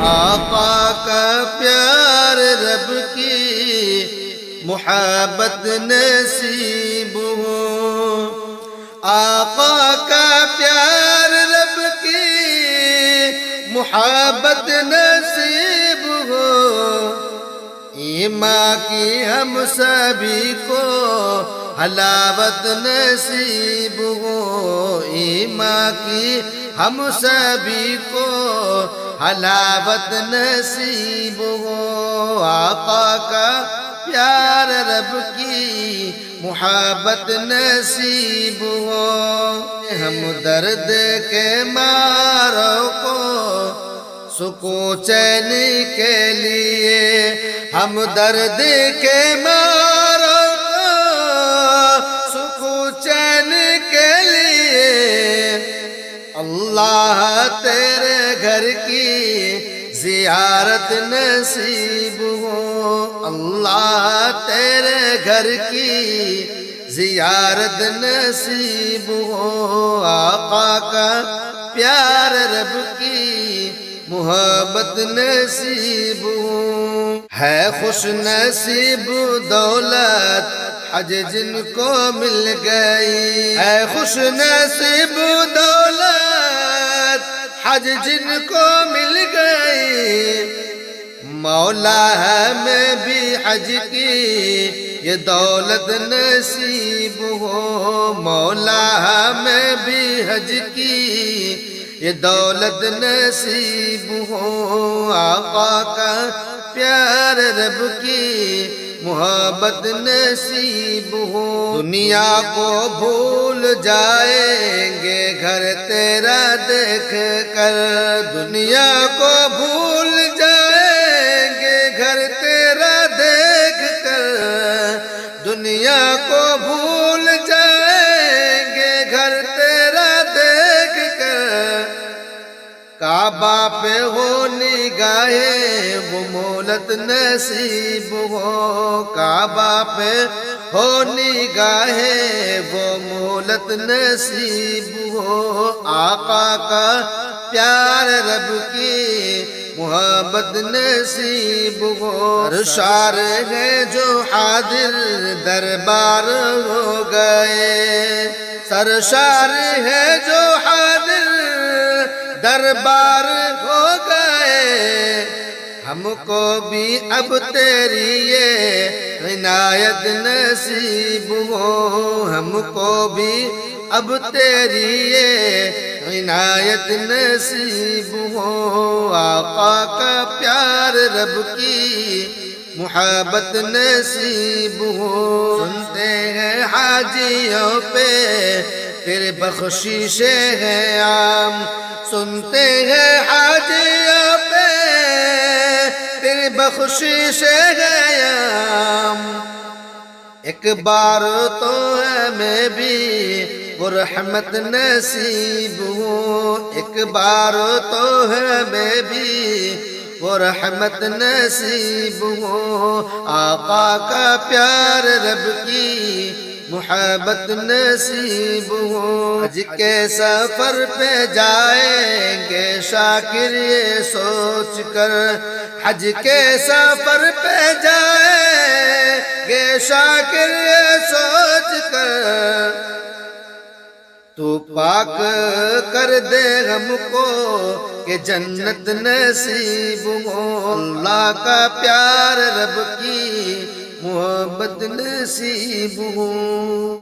آقا کا پیار رب کی محبت نصیب ہو، آقا کا پیار رب کی محبت نصیب ہو، ایمان کی ہم سبھی کو حلاوت نصیب ہو، ایمان کی ہم سبھی کو حلاوت نصیب ہو، آقا کا پیار رب کی محبت نصیب ہو، ہم درد کے ماروں کو سکون چین کے لیے، ہم درد کے ماروں کو سکون چین کے لیے، اللہ تیرے گھر کی زیارت نصیب ہو، اللہ تیرے گھر کی زیارت نصیب ہو، آقا کا پیار رب کی محبت نصیب ہو، ہے خوش نصیب دولت حج جن کو مل گئی، ہے خوش نصیب دولت حج جن کو مل گئی، مولا ہمیں بھی حج کی یہ دولت نصیب ہو، مولا ہمیں بھی حج کی یہ دولت نصیب ہو، آقا کا پیار رب کی محبت نصیب ہو، دنیا کو بھول جائیں گے گھر تیرا دیکھ کر، دنیا کو بھول جائیں گے گھر تیرا دیکھ کر، دنیا کو بھول جائیں گے گھر تیرا دیکھ کر، کعبہ پہ ہو نگاہیں وہ مولت نصیب ہو، کعبہ پہ ہو نگاہیں وہ مولت نصیب ہو، آقا کا پیار رب کی محبت نصیب ہو، سرشار ہے جو حاضر دربار ہو گئے، سرشار ہے جو حاضر دربار ہو گئے، ہم کو بھی اب تیری یہ عنایت نصیب ہو، ہم کو بھی اب تیری یہ عنایت نصیب ہو، آقا کا پیار رب کی محبت نصیب ہو، سنتے ہیں حاجیوں پہ تیرے بخشش ہے عام، سنتے ہیں حاجیوں پہ تیری بخشش ہے عام، ایک بار تو ہمیں بھی وہ رحمت نصیب ہو، ایک بار تو ہمیں بھی وہ رحمت نصیب ہو، آقا کا پیار رب کی محبت نصیب ہو، حج کے سفر پہ جائیں گے شاکر یہ سوچ کر، حج کے سفر پہ جائیں گے شاکر یہ سوچ کر، تو پاک کر دے ہم کو کہ جنت نصیب ہو، اللہ کا پیار رب کی محبت نصیب ہو۔